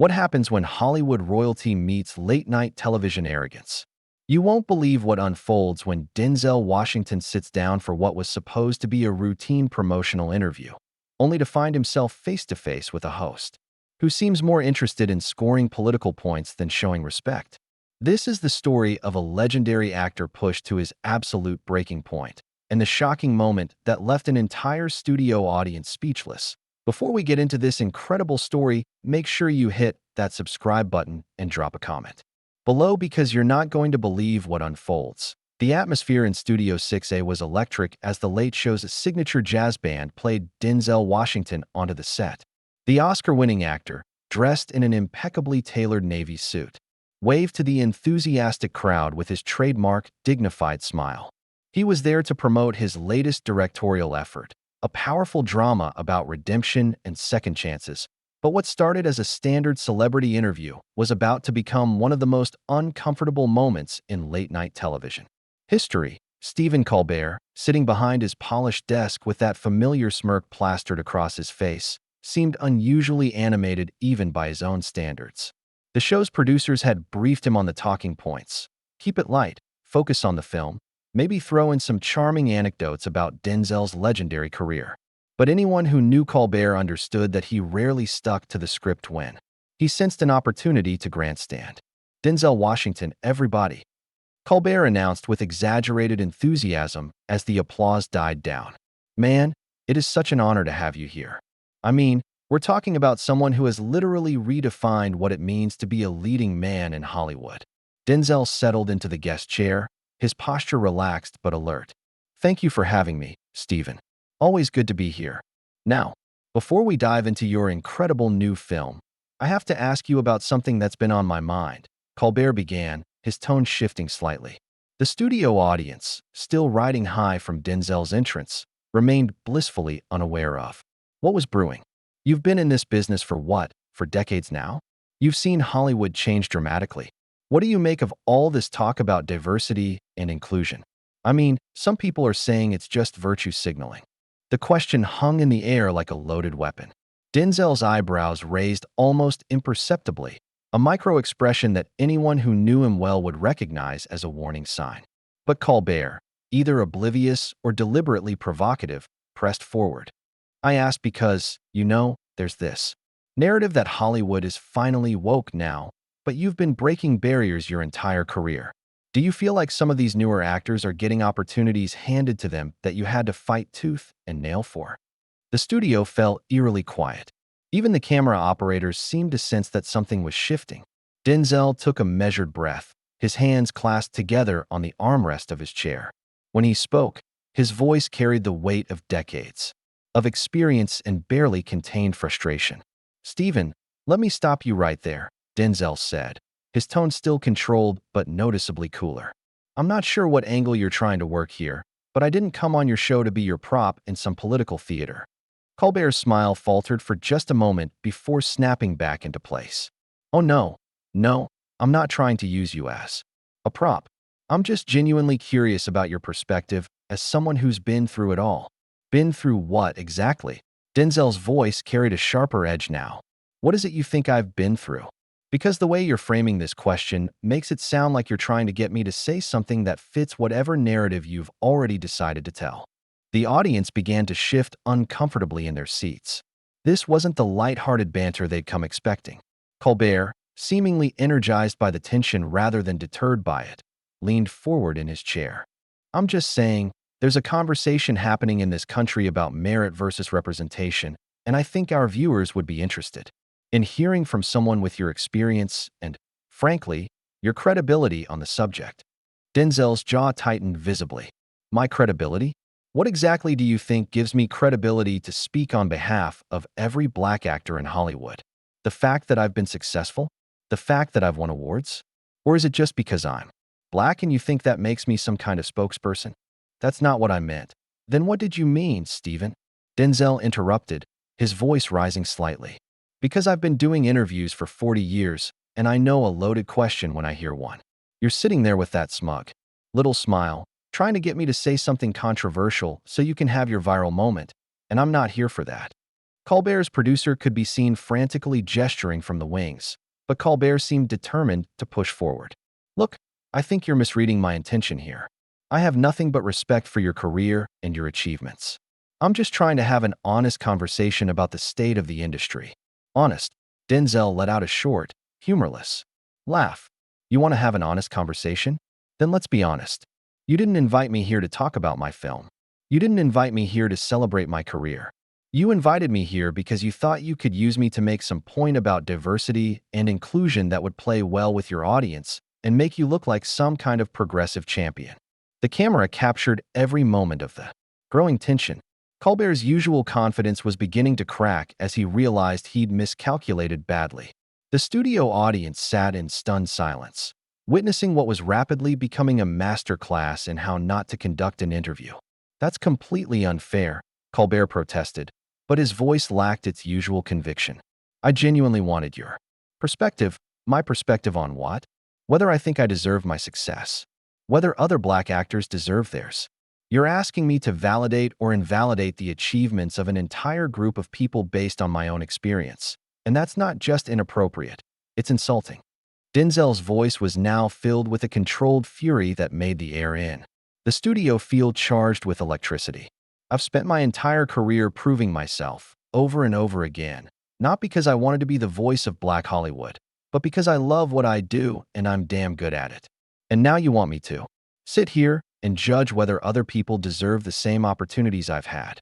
What happens when Hollywood royalty meets late-night television arrogance? You won't believe what unfolds when Denzel Washington sits down for what was supposed to be a routine promotional interview, only to find himself face-to-face with a host who seems more interested in scoring political points than showing respect. This is the story of a legendary actor pushed to his absolute breaking point, and the shocking moment that left an entire studio audience speechless. Before we get into this incredible story, make sure you hit that subscribe button and drop a comment below because you're not going to believe what unfolds. The atmosphere in Studio 6A was electric as the Late Show's signature jazz band played Denzel Washington onto the set. The Oscar-winning actor, dressed in an impeccably tailored navy suit, waved to the enthusiastic crowd with his trademark, dignified smile. He was there to promote his latest directorial effort, a powerful drama about redemption and second chances. But what started as a standard celebrity interview was about to become one of the most uncomfortable moments in late-night television history. Stephen Colbert, sitting behind his polished desk with that familiar smirk plastered across his face, seemed unusually animated even by his own standards. The show's producers had briefed him on the talking points. Keep it light, focus on the film, maybe throw in some charming anecdotes about Denzel's legendary career. But anyone who knew Colbert understood that he rarely stuck to the script when he sensed an opportunity to grandstand. Denzel Washington, everybody, Colbert announced with exaggerated enthusiasm as the applause died down. Man, it is such an honor to have you here. I mean, we're talking about someone who has literally redefined what it means to be a leading man in Hollywood. Denzel settled into the guest chair, his posture relaxed but alert. Thank you for having me, Stephen. Always good to be here. Now, before we dive into your incredible new film, I have to ask you about something that's been on my mind. Colbert began, his tone shifting slightly. The studio audience, still riding high from Denzel's entrance, remained blissfully unaware of what was brewing. You've been in this business for decades now? You've seen Hollywood change dramatically. What do you make of all this talk about diversity and inclusion? I mean, some people are saying it's just virtue signaling. The question hung in the air like a loaded weapon. Denzel's eyebrows raised almost imperceptibly, a micro-expression that anyone who knew him well would recognize as a warning sign. But Colbert, either oblivious or deliberately provocative, pressed forward. I asked because, there's this narrative that Hollywood is finally woke now, but you've been breaking barriers your entire career. Do you feel like some of these newer actors are getting opportunities handed to them that you had to fight tooth and nail for? The studio fell eerily quiet. Even the camera operators seemed to sense that something was shifting. Denzel took a measured breath, his hands clasped together on the armrest of his chair. When he spoke, his voice carried the weight of decades of experience and barely contained frustration. Stephen, let me stop you right there, Denzel said, his tone still controlled but noticeably cooler. I'm not sure what angle you're trying to work here, but I didn't come on your show to be your prop in some political theater. Colbert's smile faltered for just a moment before snapping back into place. Oh no, I'm not trying to use you as a prop. I'm just genuinely curious about your perspective as someone who's been through it all. Been through what exactly? Denzel's voice carried a sharper edge now. What is it you think I've been through? Because the way you're framing this question makes it sound like you're trying to get me to say something that fits whatever narrative you've already decided to tell. The audience began to shift uncomfortably in their seats. This wasn't the light-hearted banter they'd come expecting. Colbert, seemingly energized by the tension rather than deterred by it, leaned forward in his chair. I'm just saying, there's a conversation happening in this country about merit versus representation, and I think our viewers would be interested in hearing from someone with your experience and, frankly, your credibility on the subject. Denzel's jaw tightened visibly. My credibility? What exactly do you think gives me credibility to speak on behalf of every black actor in Hollywood? The fact that I've been successful? The fact that I've won awards? Or is it just because I'm black and you think that makes me some kind of spokesperson? That's not what I meant. Then what did you mean, Stephen? Denzel interrupted, his voice rising slightly. Because I've been doing interviews for 40 years, and I know a loaded question when I hear one. You're sitting there with that smug little smile, trying to get me to say something controversial so you can have your viral moment, and I'm not here for that. Colbert's producer could be seen frantically gesturing from the wings, but Colbert seemed determined to push forward. Look, I think you're misreading my intention here. I have nothing but respect for your career and your achievements. I'm just trying to have an honest conversation about the state of the industry. Honest. Denzel let out a short, humorless laugh. You want to have an honest conversation? Then let's be honest. You didn't invite me here to talk about my film. You didn't invite me here to celebrate my career. You invited me here because you thought you could use me to make some point about diversity and inclusion that would play well with your audience and make you look like some kind of progressive champion. The camera captured every moment of the growing tension. Colbert's usual confidence was beginning to crack as he realized he'd miscalculated badly. The studio audience sat in stunned silence, witnessing what was rapidly becoming a master class in how not to conduct an interview. That's completely unfair, Colbert protested, but his voice lacked its usual conviction. I genuinely wanted your perspective. My perspective on what? Whether I think I deserve my success. Whether other black actors deserve theirs. You're asking me to validate or invalidate the achievements of an entire group of people based on my own experience. And that's not just inappropriate, it's insulting. Denzel's voice was now filled with a controlled fury that made the air in the studio feel charged with electricity. I've spent my entire career proving myself, over and over again, not because I wanted to be the voice of Black Hollywood, but because I love what I do and I'm damn good at it. And now you want me to sit here and judge whether other people deserve the same opportunities I've had.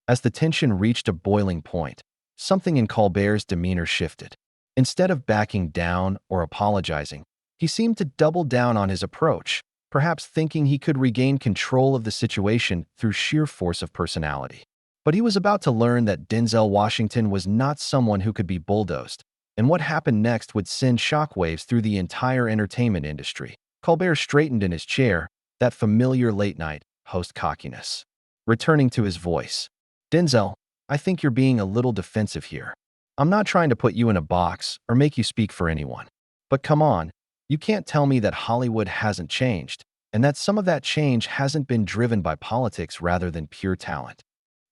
As the tension reached a boiling point, something in Colbert's demeanor shifted. Instead of backing down or apologizing, he seemed to double down on his approach, perhaps thinking he could regain control of the situation through sheer force of personality. But he was about to learn that Denzel Washington was not someone who could be bulldozed, and what happened next would send shockwaves through the entire entertainment industry. Colbert straightened in his chair, that familiar late-night host cockiness returning to his voice. Denzel, I think you're being a little defensive here. I'm not trying to put you in a box or make you speak for anyone. But come on, you can't tell me that Hollywood hasn't changed, and that some of that change hasn't been driven by politics rather than pure talent.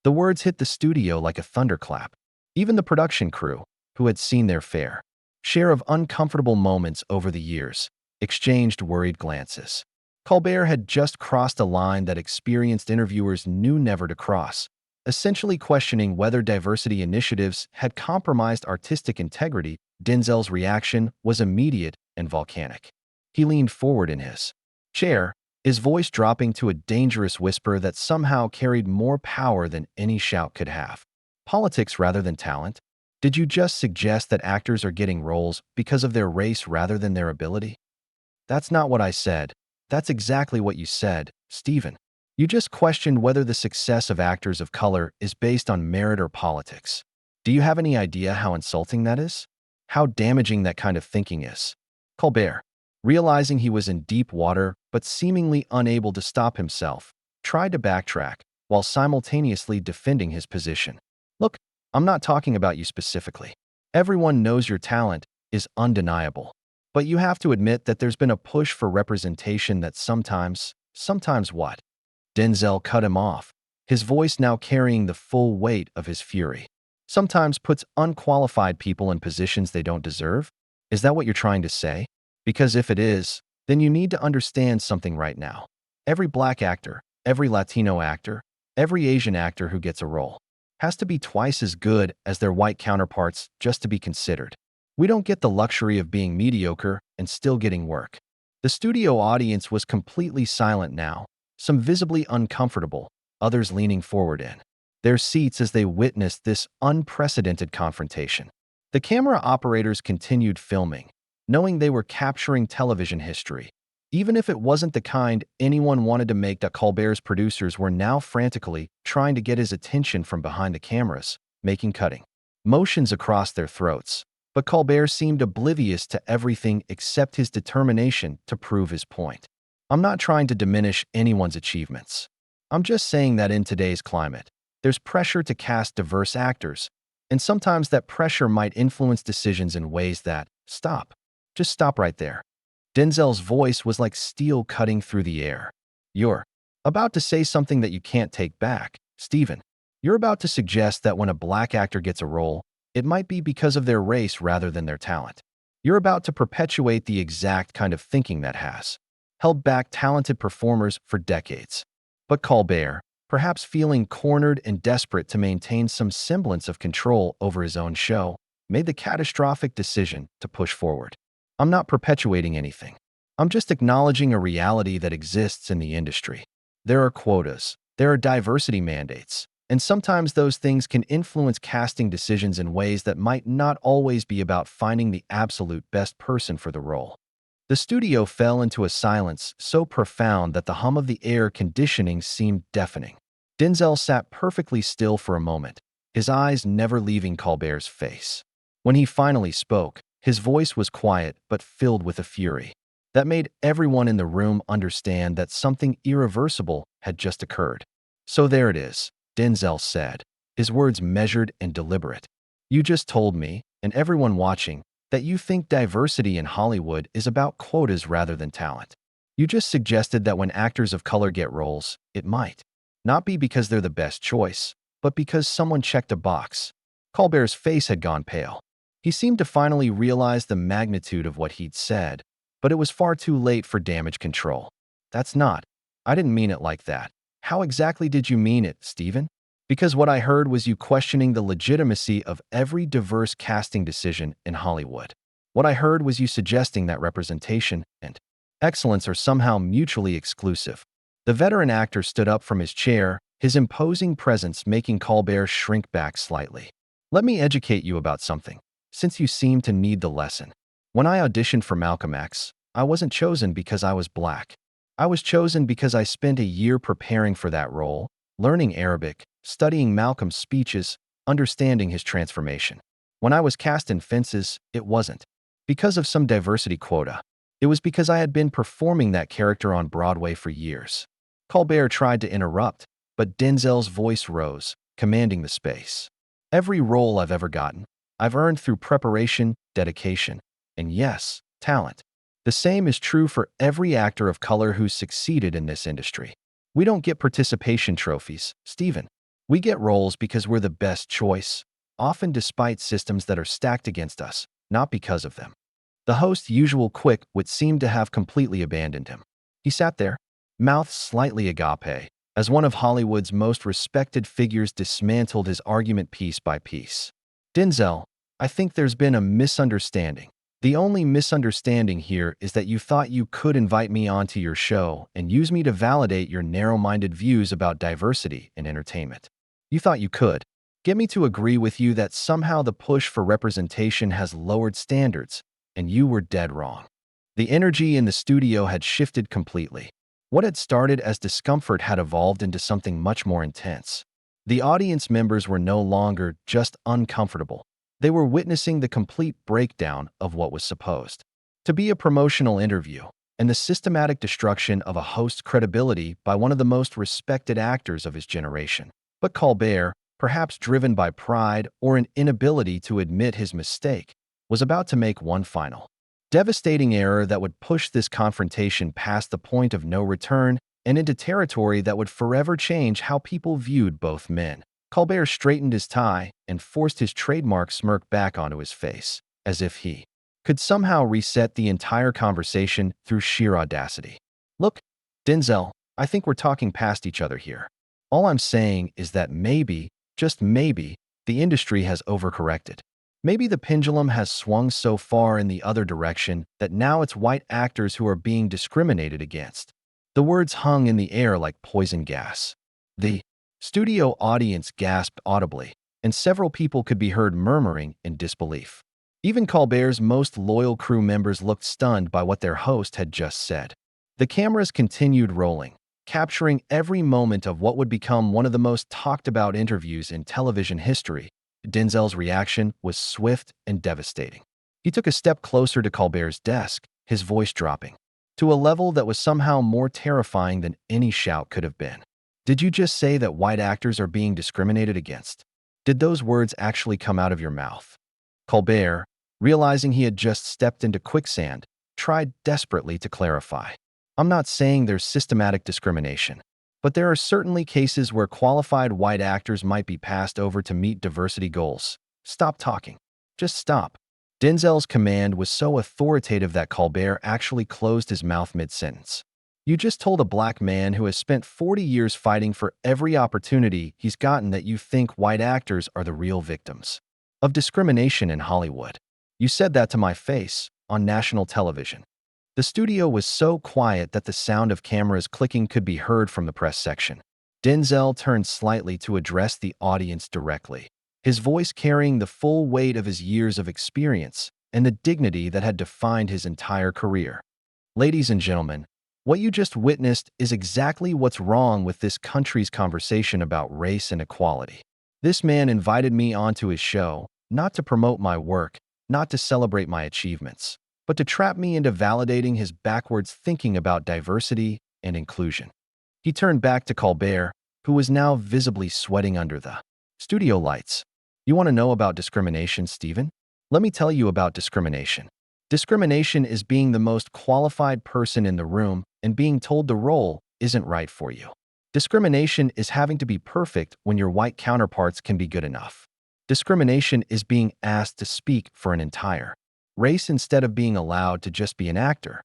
The words hit the studio like a thunderclap. Even the production crew, who had seen their fair share of uncomfortable moments over the years, exchanged worried glances. Colbert had just crossed a line that experienced interviewers knew never to cross, essentially questioning whether diversity initiatives had compromised artistic integrity. Denzel's reaction was immediate and volcanic. He leaned forward in his chair, his voice dropping to a dangerous whisper that somehow carried more power than any shout could have. Politics rather than talent? Did you just suggest that actors are getting roles because of their race rather than their ability? That's not what I said. That's exactly what you said, Stephen. You just questioned whether the success of actors of color is based on merit or politics. Do you have any idea how insulting that is? How damaging that kind of thinking is? Colbert, realizing he was in deep water but seemingly unable to stop himself, tried to backtrack while simultaneously defending his position. Look, I'm not talking about you specifically. Everyone knows your talent is undeniable. But you have to admit that there's been a push for representation that sometimes what? Denzel cut him off, his voice now carrying the full weight of his fury. Sometimes puts unqualified people in positions they don't deserve? Is that what you're trying to say? Because if it is, then you need to understand something right now. Every black actor, every Latino actor, every Asian actor who gets a role has to be twice as good as their white counterparts just to be considered. We don't get the luxury of being mediocre and still getting work. The studio audience was completely silent now, some visibly uncomfortable, others leaning forward in their seats as they witnessed this unprecedented confrontation. The camera operators continued filming, knowing they were capturing television history, even if it wasn't the kind anyone wanted to make. Colbert's producers were now frantically trying to get his attention from behind the cameras, making cutting motions across their throats. But Colbert seemed oblivious to everything except his determination to prove his point. I'm not trying to diminish anyone's achievements. I'm just saying that in today's climate, there's pressure to cast diverse actors, and sometimes that pressure might influence decisions in ways that, just stop right there. Denzel's voice was like steel cutting through the air. You're about to say something that you can't take back, Stephen. You're about to suggest that when a black actor gets a role, it might be because of their race rather than their talent. You're about to perpetuate the exact kind of thinking that has held back talented performers for decades. But Colbert, perhaps feeling cornered and desperate to maintain some semblance of control over his own show, made the catastrophic decision to push forward. I'm not perpetuating anything. I'm just acknowledging a reality that exists in the industry. There are quotas, there are diversity mandates, and sometimes those things can influence casting decisions in ways that might not always be about finding the absolute best person for the role. The studio fell into a silence so profound that the hum of the air conditioning seemed deafening. Denzel sat perfectly still for a moment, his eyes never leaving Colbert's face. When he finally spoke, his voice was quiet but filled with a fury that made everyone in the room understand that something irreversible had just occurred. "So there it is," Denzel said, his words measured and deliberate. "You just told me, and everyone watching, that you think diversity in Hollywood is about quotas rather than talent. You just suggested that when actors of color get roles, it might not be because they're the best choice, but because someone checked a box." Colbert's face had gone pale. He seemed to finally realize the magnitude of what he'd said, but it was far too late for damage control. "That's not. I didn't mean it like that." "How exactly did you mean it, Stephen?" "Because what I heard was you questioning the legitimacy of every diverse casting decision in Hollywood. What I heard was you suggesting that representation and excellence are somehow mutually exclusive." The veteran actor stood up from his chair, his imposing presence making Colbert shrink back slightly. "Let me educate you about something, since you seem to need the lesson. When I auditioned for Malcolm X, I wasn't chosen because I was black. I was chosen because I spent a year preparing for that role, learning Arabic, studying Malcolm's speeches, understanding his transformation. When I was cast in Fences, it wasn't because of some diversity quota. It was because I had been performing that character on Broadway for years." Colbert tried to interrupt, but Denzel's voice rose, commanding the space. "Every role I've ever gotten, I've earned through preparation, dedication, and yes, talent. The same is true for every actor of color who's succeeded in this industry. We don't get participation trophies, Stephen. We get roles because we're the best choice, often despite systems that are stacked against us, not because of them." The host's usual quick wit seemed to have completely abandoned him. He sat there, mouth slightly agape, as one of Hollywood's most respected figures dismantled his argument piece by piece. "Denzel, I think there's been a misunderstanding. The only misunderstanding here is that you thought you could invite me onto your show and use me to validate your narrow-minded views about diversity in entertainment. You thought you could get me to agree with you that somehow the push for representation has lowered standards, and you were dead wrong." The energy in the studio had shifted completely. What had started as discomfort had evolved into something much more intense. The audience members were no longer just uncomfortable. They were witnessing the complete breakdown of what was supposed to be a promotional interview, and the systematic destruction of a host's credibility by one of the most respected actors of his generation. But Colbert, perhaps driven by pride or an inability to admit his mistake, was about to make one final, devastating error that would push this confrontation past the point of no return and into territory that would forever change how people viewed both men. Colbert straightened his tie and forced his trademark smirk back onto his face, as if he could somehow reset the entire conversation through sheer audacity. "Look, Denzel, I think we're talking past each other here. All I'm saying is that maybe, just maybe, the industry has overcorrected. Maybe the pendulum has swung so far in the other direction that now it's white actors who are being discriminated against." The words hung in the air like poison gas. The studio audience gasped audibly, and several people could be heard murmuring in disbelief. Even Colbert's most loyal crew members looked stunned by what their host had just said. The cameras continued rolling, capturing every moment of what would become one of the most talked-about interviews in television history. Denzel's reaction was swift and devastating. He took a step closer to Colbert's desk, his voice dropping to a level that was somehow more terrifying than any shout could have been. "Did you just say that white actors are being discriminated against? Did those words actually come out of your mouth?" Colbert, realizing he had just stepped into quicksand, tried desperately to clarify. "I'm not saying there's systematic discrimination, But there are certainly cases where qualified white actors might be passed over to meet diversity goals. Stop talking. Just stop. Denzel's command was so authoritative that Colbert actually closed his mouth mid-sentence. You just told a black man who has spent 40 years fighting for every opportunity he's gotten that you think white actors are the real victims of discrimination in Hollywood. You said that to my face on national television. The studio was so quiet that the sound of cameras clicking could be heard from the press section. Denzel turned slightly to address the audience directly, his voice carrying the full weight of his years of experience and the dignity that had defined his entire career. Ladies and gentlemen, what you just witnessed is exactly what's wrong with this country's conversation about race and equality. This man invited me onto his show, not to promote my work, not to celebrate my achievements, but to trap me into validating his backwards thinking about diversity and inclusion. He turned back to Colbert, who was now visibly sweating under the studio lights. You want to know about discrimination, Stephen? Let me tell you about discrimination. Discrimination is being the most qualified person in the room and being told the role isn't right for you. Discrimination is having to be perfect when your white counterparts can be good enough. Discrimination is being asked to speak for an entire race instead of being allowed to just be an actor.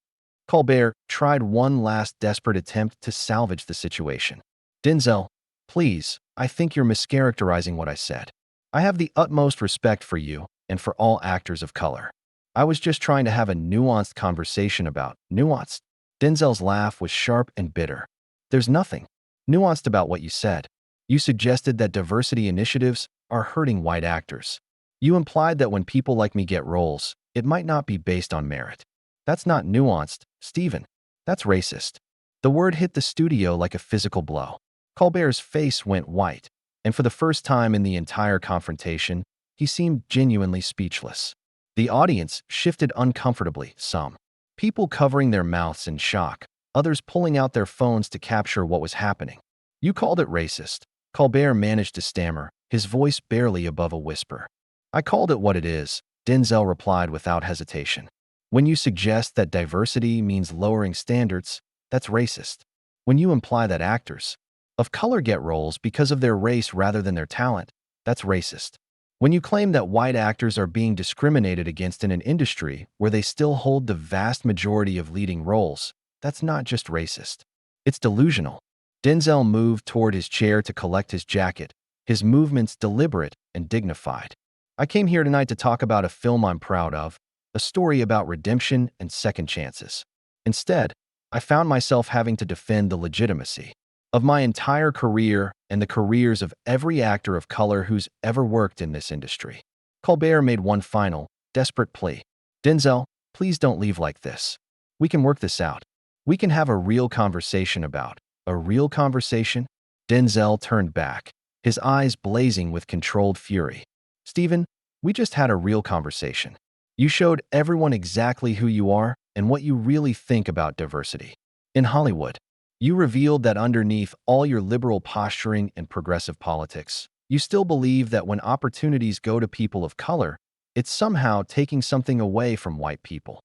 Colbert tried one last desperate attempt to salvage the situation. Denzel, please, I think you're mischaracterizing what I said. I have the utmost respect for you and for all actors of color. I was just trying to have a nuanced conversation about nuanced. Denzel's laugh was sharp and bitter. There's nothing nuanced about what you said. You suggested that diversity initiatives are hurting white actors. You implied that when people like me get roles, it might not be based on merit. That's not nuanced, Stephen. That's racist. The word hit the studio like a physical blow. Colbert's face went white, and for the first time in the entire confrontation, he seemed genuinely speechless. The audience shifted uncomfortably, some people covering their mouths in shock, others pulling out their phones to capture what was happening. You called it racist. Colbert managed to stammer, his voice barely above a whisper. I called it what it is, Denzel replied without hesitation. When you suggest that diversity means lowering standards, that's racist. When you imply that actors of color get roles because of their race rather than their talent, that's racist. When you claim that white actors are being discriminated against in an industry where they still hold the vast majority of leading roles, that's not just racist. It's delusional. Denzel moved toward his chair to collect his jacket, his movements deliberate and dignified. I came here tonight to talk about a film I'm proud of, a story about redemption and second chances. Instead, I found myself having to defend the legitimacy of my entire career and the careers of every actor of color who's ever worked in this industry. Colbert made one final, desperate plea. Denzel, please don't leave like this. We can work this out. We can have a real conversation about a real conversation. Denzel turned back, his eyes blazing with controlled fury. Stephen, we just had a real conversation. You showed everyone exactly who you are and what you really think about diversity. In Hollywood, you revealed that underneath all your liberal posturing and progressive politics, you still believe that when opportunities go to people of color, it's somehow taking something away from white people.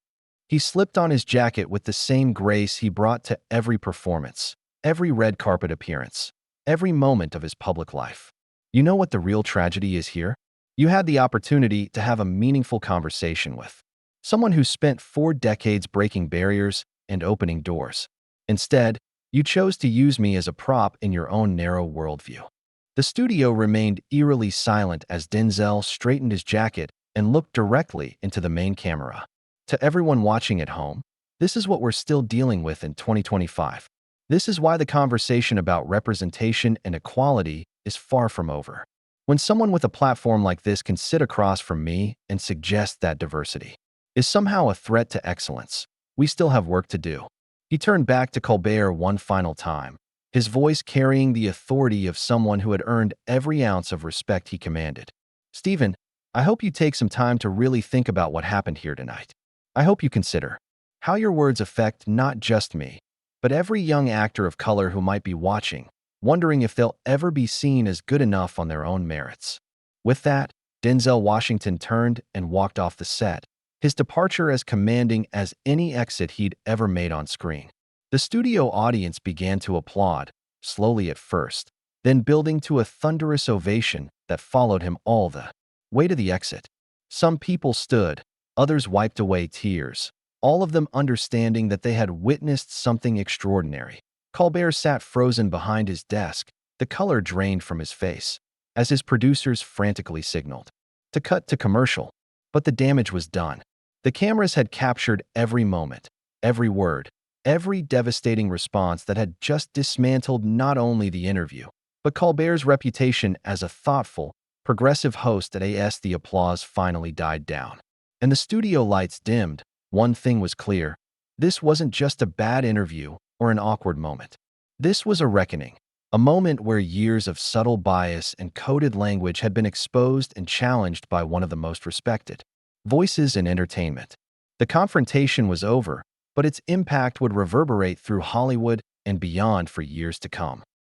He slipped on his jacket with the same grace he brought to every performance, every red carpet appearance, every moment of his public life. You know what the real tragedy is here? You had the opportunity to have a meaningful conversation with someone who spent 4 decades breaking barriers and opening doors. Instead, you chose to use me as a prop in your own narrow worldview. The studio remained eerily silent as Denzel straightened his jacket and looked directly into the main camera. To everyone watching at home, this is what we're still dealing with in 2025. This is why the conversation about representation and equality is far from over. When someone with a platform like this can sit across from me and suggest that diversity is somehow a threat to excellence, we still have work to do. He turned back to Colbert one final time, his voice carrying the authority of someone who had earned every ounce of respect he commanded. Stephen, I hope you take some time to really think about what happened here tonight. I hope you consider how your words affect not just me, but every young actor of color who might be watching, wondering if they'll ever be seen as good enough on their own merits. With that, Denzel Washington turned and walked off the set, his departure as commanding as any exit he'd ever made on screen. The studio audience began to applaud, slowly at first, then building to a thunderous ovation that followed him all the way to the exit. Some people stood, others wiped away tears, all of them understanding that they had witnessed something extraordinary. Colbert sat frozen behind his desk, the color drained from his face, as his producers frantically signaled to cut to commercial. But the damage was done. The cameras had captured every moment, every word, every devastating response that had just dismantled not only the interview, but Colbert's reputation as a thoughtful, progressive host. As the applause finally died down and the studio lights dimmed, one thing was clear. This wasn't just a bad interview or an awkward moment. This was a reckoning, a moment where years of subtle bias and coded language had been exposed and challenged by one of the most respected voices in entertainment. The confrontation was over, but its impact would reverberate through Hollywood and beyond for years to come.